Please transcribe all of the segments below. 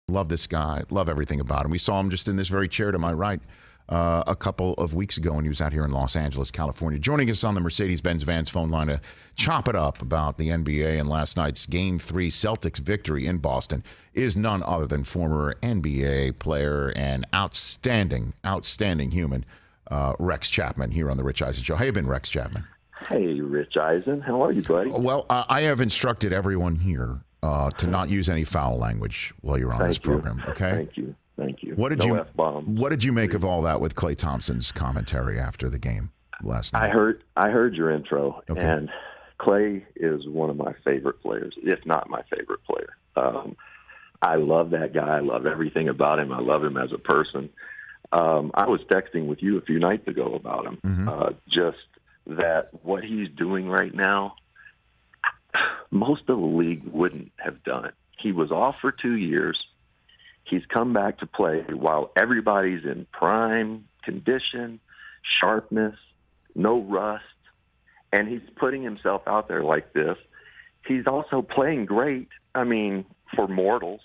Love this guy. Love everything about him. We saw him just in this very chair to my right a couple of weeks ago when he was out here in Los Angeles, California. Joining us on the Mercedes-Benz Vans phone line to chop it up about the NBA and last night's Game 3 Celtics victory in Boston is none other than former NBA player and outstanding human, Rex Chapman, here on the Rich Eisen Show. How you been, Rex Chapman? Hey, Rich Eisen. How are you, buddy? Well, I have instructed everyone here to not use any foul language while you're on this program. Okay. Thank you. What did no you F-bombs. What did you make of all that with Klay Thompson's commentary after the game last night? I heard your intro, okay. And Klay is one of my favorite players, if not my favorite player. I love that guy. I love everything about him. I love him as a person. I was texting with you a few nights ago about him. Mm-hmm. Just that what he's doing right now, most of the league wouldn't have done it. He was off for 2 years. He's come back to play while everybody's in prime condition, sharpness, no rust, and he's putting himself out there like this. He's also playing great. I mean, for mortals,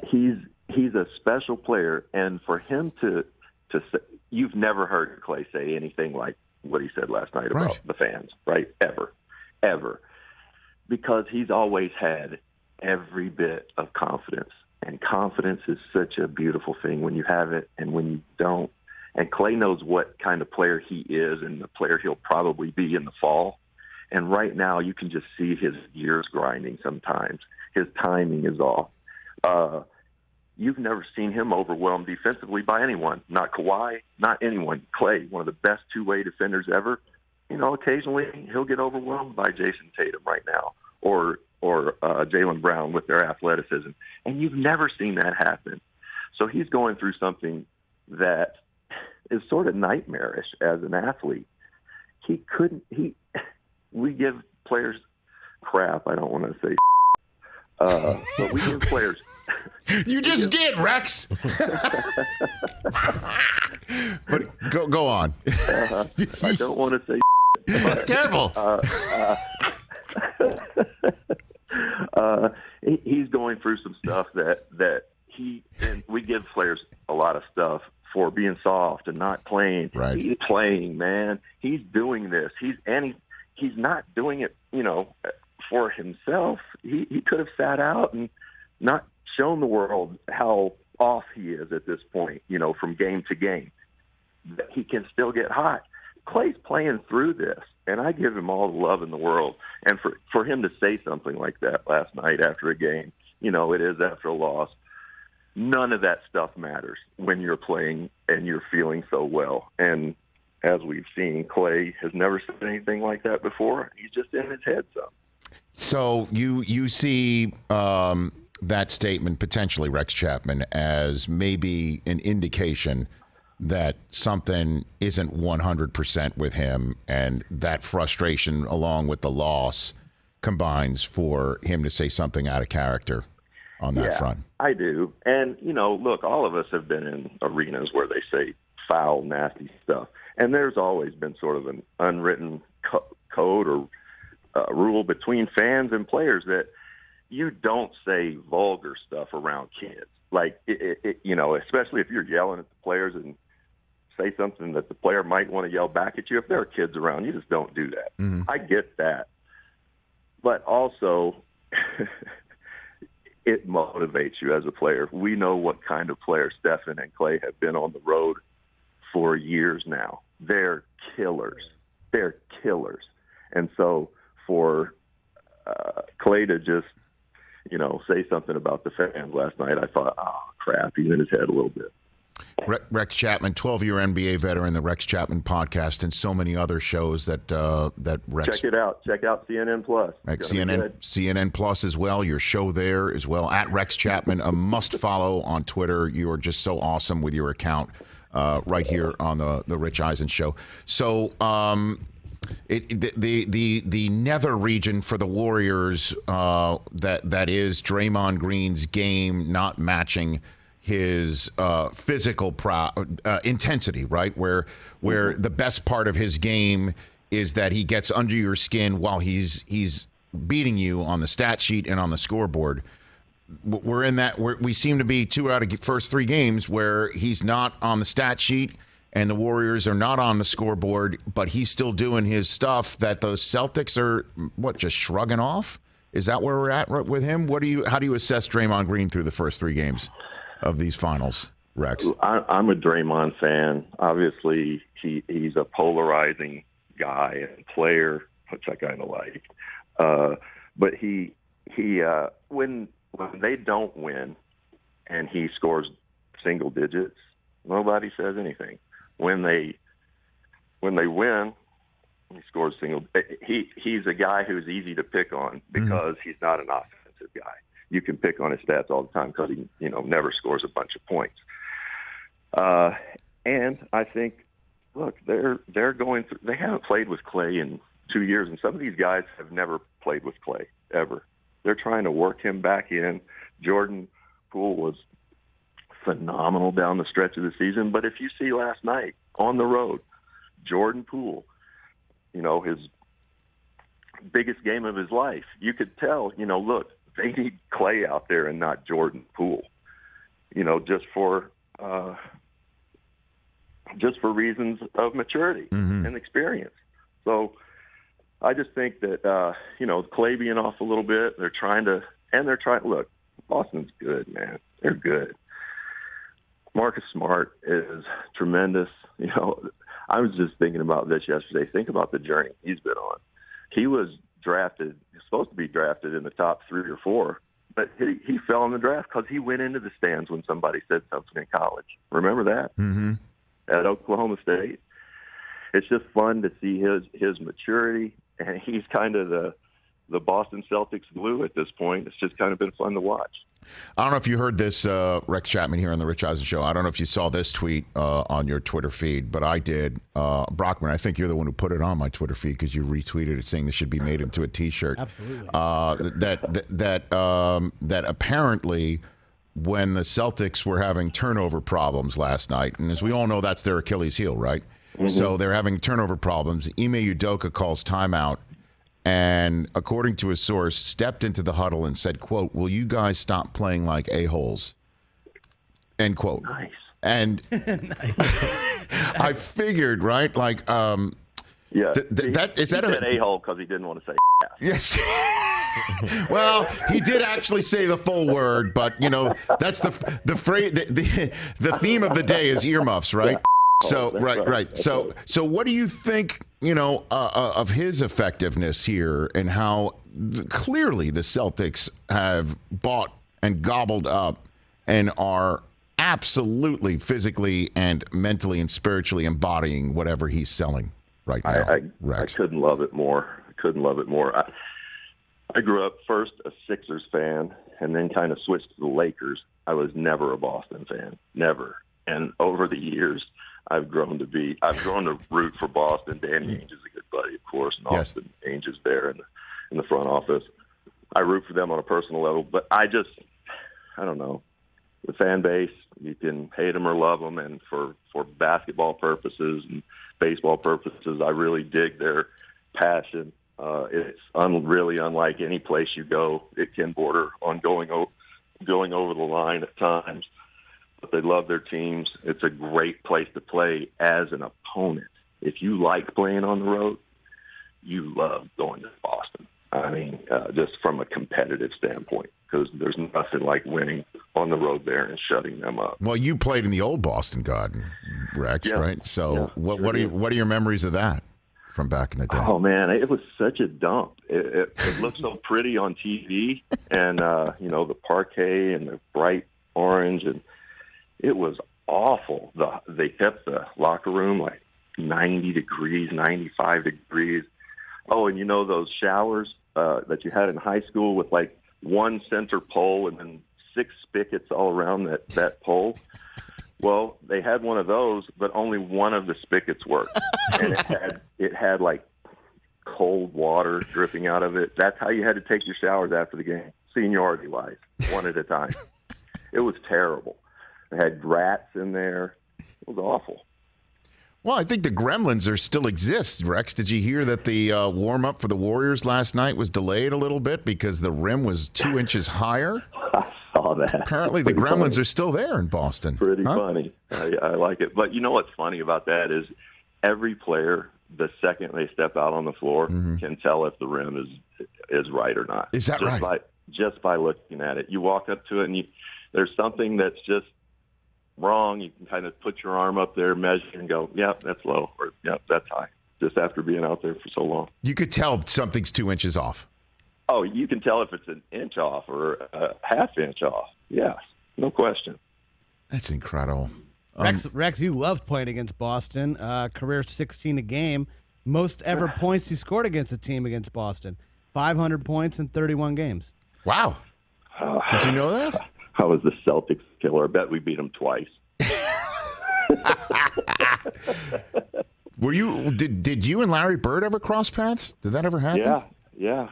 he's a special player, and for him to say, you've never heard Klay say anything like what he said last night about the fans, right? Ever. Because he's always had every bit of confidence. And confidence is such a beautiful thing when you have it and when you don't. And Klay knows what kind of player he is and the player he'll probably be in the fall. And right now you can just see his gears grinding sometimes. His timing is off. You've never seen him overwhelmed defensively by anyone. Not Kawhi, not anyone. Klay, one of the best two-way defenders ever. You know, occasionally he'll get overwhelmed by Jason Tatum right now or Jaylen Brown with their athleticism. And you've never seen that happen. So he's going through something that is sort of nightmarish as an athlete. We give players crap. I don't want to say but we give players. You just did, Rex. But go on. I don't want to say. But, careful. He's going through some stuff that and we give players a lot of stuff for being soft and not playing. Right. He's playing, man. He's doing this. He's not doing it, for himself. He could have sat out and not shown the world how off he is at this point, from game to game. He can still get hot. Klay's playing through this, and I give him all the love in the world. And for him to say something like that last night after a game, it is after a loss. None of that stuff matters when you're playing and you're feeling so well. And as we've seen, Klay has never said anything like that before. He's just in his head some. So you see that statement, potentially, Rex Chapman, as maybe an indication that something isn't 100% with him, and that frustration along with the loss combines for him to say something out of character on that front. I do. And, look, all of us have been in arenas where they say foul, nasty stuff. And there's always been sort of an unwritten code or rule between fans and players that you don't say vulgar stuff around kids. Like, especially if you're yelling at the players and say something that the player might want to yell back at you. If there are kids around, you just don't do that. Mm-hmm. I get that. But also, it motivates you as a player. We know what kind of player Stephen and Klay have been on the road for years now. They're killers. And so for Klay to just, say something about the fans last night, I thought, oh, crap, he's in his head a little bit. Rex Chapman, 12-year NBA veteran, the Rex Chapman podcast, and so many other shows that Rex. Check it out. Check out CNN Plus. CNN Plus as well. Your show there as well at Rex Chapman. A must follow on Twitter. You are just so awesome with your account right here on the Rich Eisen Show. So the nether region for the Warriors that is Draymond Green's game not matching his physical intensity, right? Where the best part of his game is that he gets under your skin while he's beating you on the stat sheet and on the scoreboard. we're in that we seem to be 2 out of the first 3 games where he's not on the stat sheet and the Warriors are not on the scoreboard, but he's still doing his stuff that the Celtics are just shrugging off. Is that where we're at with him? How do you assess Draymond Green through the first 3 games of these finals, Rex? I'm a Draymond fan. Obviously, he's a polarizing guy and player, which I kind of like. But he when they don't win and he scores single digits, nobody says anything. When they win, he scores single. He's a guy who's easy to pick on because he's not an offensive guy. You can pick on his stats all the time because he never scores a bunch of points. And I think, look, they're going through. They haven't played with Klay in 2 years, and some of these guys have never played with Klay ever. They're trying to work him back in. Jordan Poole was phenomenal down the stretch of the season, but if you see last night on the road, Jordan Poole, his biggest game of his life, you could tell, look, they need Klay out there and not Jordan Poole, just for reasons of maturity and experience. So I just think that, Klay being off a little bit, they're trying, look, Boston's good, man. They're good. Marcus Smart is tremendous. I was just thinking about this yesterday. Think about the journey he's been on. He was supposed to be drafted in the top 3 or 4, but he fell in the draft because he went into the stands when somebody said something in college. Remember that? Mm-hmm. At Oklahoma State. It's just fun to see his maturity, and he's kind of the Boston Celtics glue at this point. It's just kind of been fun to watch. I don't know if you heard this, Rex Chapman here on the Rich Eisen Show. I don't know if you saw this tweet on your Twitter feed, but I did. Brockman, I think you're the one who put it on my Twitter feed because you retweeted it saying this should be made into a T-shirt. Absolutely. That apparently when the Celtics were having turnover problems last night, and as we all know, that's their Achilles heel, right? Mm-hmm. So they're having turnover problems. Ime Udoka calls timeout. And according to a source, stepped into the huddle and said, quote, "Will you guys stop playing like a-holes?" End quote. Nice. And I figured, right? Like, yeah. That is he that said a-hole because he didn't want to say yes. Well, he did actually say the full word, but that's the phrase. The theme of the day is earmuffs, right? Yeah. So right. So what do you think, of his effectiveness here and how clearly the Celtics have bought and gobbled up and are absolutely physically and mentally and spiritually embodying whatever he's selling right now? I couldn't love it more. I grew up first a Sixers fan and then kind of switched to the Lakers. I was never a Boston fan, never. And over the years, I've grown to root for Boston. Danny Ainge is a good buddy, of course, and Austin Ainge is there in the front office. I root for them on a personal level, but I don't know. The fan base, you can hate them or love them, and for basketball purposes and baseball purposes, I really dig their passion. It's really unlike any place you go. It can border on going over the line at times. But they love their teams. It's a great place to play as an opponent. If you like playing on the road, you love going to Boston. I mean, just from a competitive standpoint, because there's nothing like winning on the road there and shutting them up. Well, you played in the old Boston Garden, Rex, right? So what are your memories of that from back in the day? Oh, man, it was such a dump. It looked so pretty on TV, and, the parquet and the bright orange, and it was awful. They kept the locker room like 90 degrees, 95 degrees. Oh, and those showers that you had in high school with like one center pole and then 6 spigots all around that pole? Well, they had one of those, but only one of the spigots worked. And it had like cold water dripping out of it. That's how you had to take your showers after the game, seniority-wise, one at a time. It was terrible. They had rats in there. It was awful. Well, I think the Gremlins still exist, Rex. Did you hear that the warm-up for the Warriors last night was delayed a little bit because the rim was 2 inches higher? I that. Apparently the Gremlins are still there in Boston. Pretty funny. I like it. But you know what's funny about that is every player, the second they step out on the floor, can tell if the rim is right or not. Is that right? Just by looking at it. You walk up to it and there's something that's just wrong. You can kind of put your arm up there, measure, and go, yeah, that's low, or yeah, that's high, just after being out there for so long. You could tell something's 2 inches off. Oh, you can tell if it's an inch off or a half inch off. Yeah, no question. That's incredible. Rex, you loved playing against Boston. Career 16 a game. Most ever points you scored against a team against Boston. 500 points in 31 games. Wow. Did you know that? I was the Celtics killer. I bet we beat them twice. Did you and Larry Bird ever cross paths? Did that ever happen? Yeah.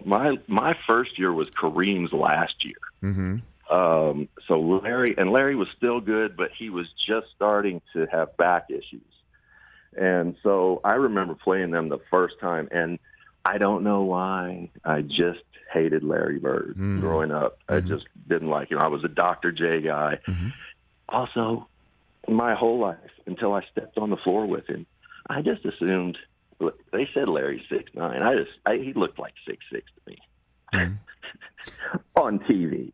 My first year was Kareem's last year. Mm-hmm. So Larry was still good, but he was just starting to have back issues. And so I remember playing them the first time, and I don't know why. I just hated Larry Bird growing up. I just didn't like him. I was a Dr. J guy. Also, my whole life, until I stepped on the floor with him, I just assumed. They said Larry's 6'9". He looked like 6'6" to me on TV.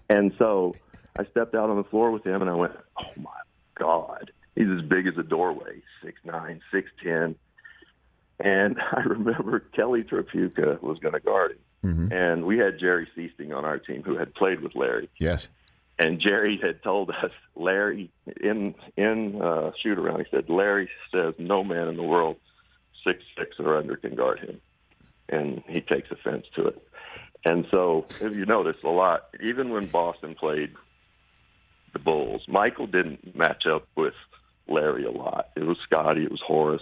And so I stepped out on the floor with him, and I went, "Oh my God, he's as big as a doorway, 6'9", 6'10". And I remember Kelly Tripucka was going to guard him, and we had Jerry Seasting on our team who had played with Larry. Yes. And Jerry had told us, Larry, in shoot around, he said, Larry says no man in the world 6'6" or under can guard him. And he takes offense to it. And so, if you notice a lot, even when Boston played the Bulls, Michael didn't match up with Larry a lot. It was Scotty, it was Horace,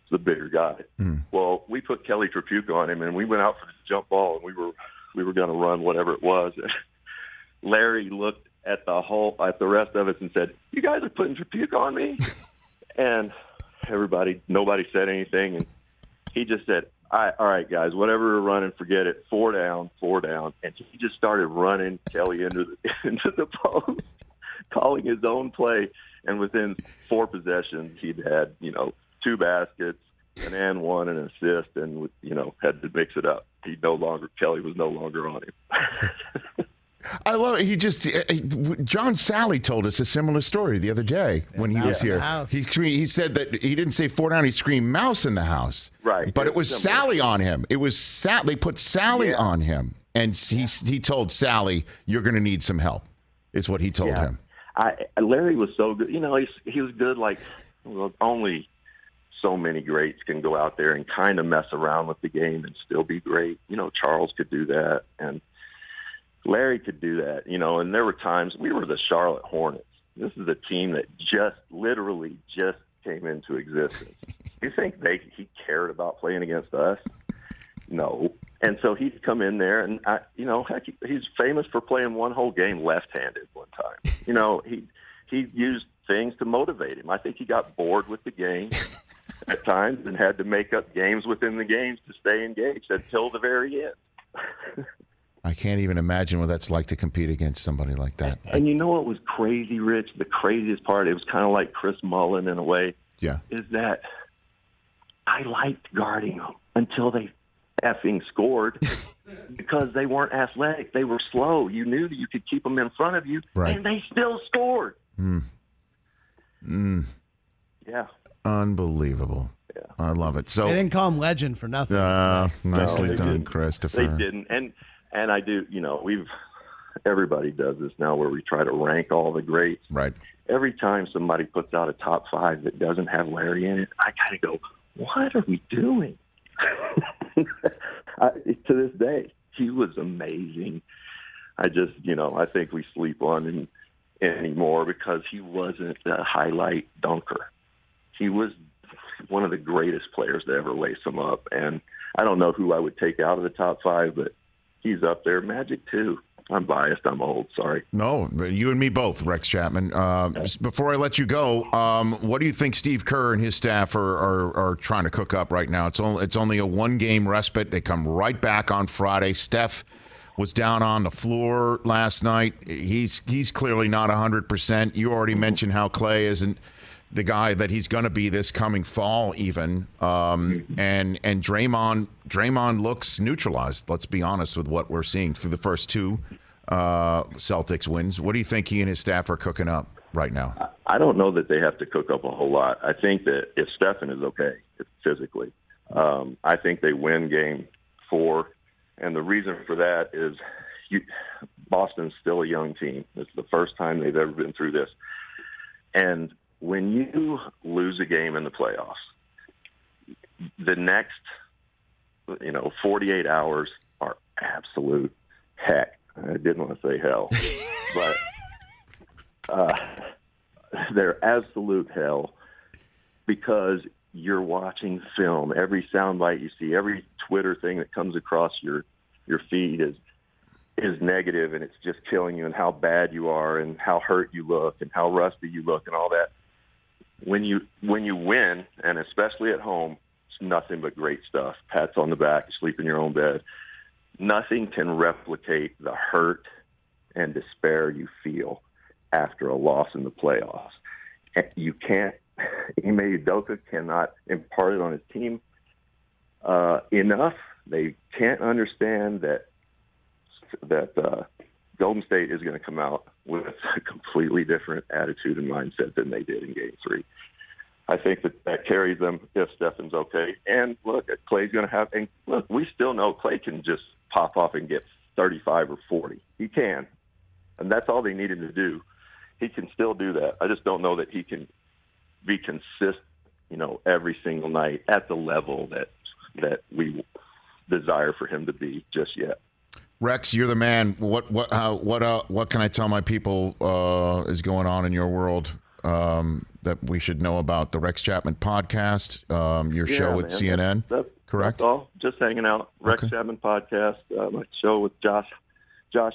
the bigger guy. Well, we put Kelly Tripucka on him, and we went out for the jump ball, and we were going to run whatever it was. Larry looked at the rest of us and said, "You guys are putting Tripucka on me?" And nobody said anything, and he just said, all right, guys, whatever we're running, forget it. 4 down. And he just started running Kelly into the post, calling his own play. And within 4 possessions, he'd had, 2 baskets, an and one, and an assist, and, had to mix it up. Kelly was no longer on him. I love it. John Sally told us a similar story the other day when he was here. He said that he didn't say 4 down, he screamed mouse in the house. Right. But it was similar. Sally on him. It was they put Sally on him. And he told Sally, "You're going to need some help," is what he told him. Larry was so good. He was good only so many greats can go out there and kind of mess around with the game and still be great. Charles could do that, and Larry could do that, and there were times we were the Charlotte Hornets. This is a team that literally just came into existence. You think he cared about playing against us? No. And so he'd come in there, and he's famous for playing one whole game left-handed one time. He used things to motivate him. I think he got bored with the game at times and had to make up games within the games to stay engaged until the very end. I can't even imagine what that's like to compete against somebody like that. And you know what was crazy, Rich? The craziest part, it was kind of like Chris Mullin in a way, is that I liked guarding them until they effing scored because they weren't athletic. They were slow. You knew that you could keep them in front of you, and they still scored. Yeah. Unbelievable. Yeah. I love it. So they didn't call him legend for nothing. Nicely done, Christopher. They didn't. And I do, everybody does this now where we try to rank all the greats. Right. Every time somebody puts out a top 5 that doesn't have Larry in it, I kind of go, what are we doing? To this day, he was amazing. I just, I think we sleep on him anymore because he wasn't a highlight dunker. He was one of the greatest players to ever lace them up. And I don't know who I would take out of the top 5, but he's up there. Magic, too. I'm biased. I'm old. Sorry. No, you and me both, Rex Chapman. Before I let you go, what do you think Steve Kerr and his staff are trying to cook up right now? It's only a 1-game respite. They come right back on Friday. Steph was down on the floor last night. He's clearly not 100%. You already mentioned how Klay isn't the guy that he's going to be this coming fall even. And Draymond looks neutralized, let's be honest, with what we're seeing through the first two Celtics wins. What do you think he and his staff are cooking up right now? I don't know that they have to cook up a whole lot. I think that if Stephen is okay physically, I think they win game 4. And the reason for that is Boston's still a young team. It's the first time they've ever been through this. And when you lose a game in the playoffs, the next, 48 hours are absolute heck. I didn't want to say hell, but they're absolute hell because you're watching film. Every soundbite you see, every Twitter thing that comes across your feed is negative, and it's just killing you, and how bad you are, and how hurt you look, and how rusty you look, and all that. When you win, and especially at home, it's nothing but great stuff. Pats on the back, sleep in your own bed. Nothing can replicate the hurt and despair you feel after a loss in the playoffs. You can't. Ime Udoka cannot impart it on his team enough. They can't understand that Golden State is going to come out with a completely different attitude and mindset than they did in Game 3. I think that carries them if Stephen's okay. And look, Klay's going to have. And look, we still know Klay can just pop off and get 35 or 40. He can, and that's all they needed to do. He can still do that. I just don't know that he can be consistent, every single night at the level that we desire for him to be just yet. Rex, you're the man. What can I tell my people is going on in your world that we should know about? The Rex Chapman podcast, your show with CNN, correct? That's all. Just hanging out. Rex Chapman podcast, my show with Josh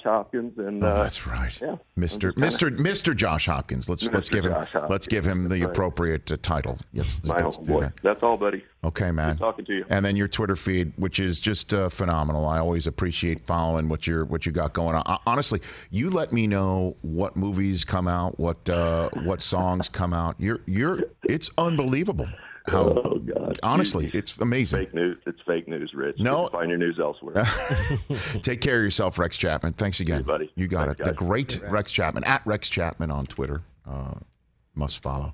Hopkins, and that's right. Yeah, Mr. Josh Hopkins. Let's give him the appropriate title. Yes, my homeboy. That's all, buddy. Okay, man. Good talking to you. And then your Twitter feed, which is just phenomenal. I always appreciate following what you got going on. Honestly, you let me know what movies come out, what songs come out. It's unbelievable. Oh God! Honestly, it's amazing. Fake news. It's fake news, Rich. No, you can find your news elsewhere. Take care of yourself, Rex Chapman. Thanks again, buddy. You got Thanks, it. guys. The great Rex Chapman at Rex Chapman on Twitter. Must follow.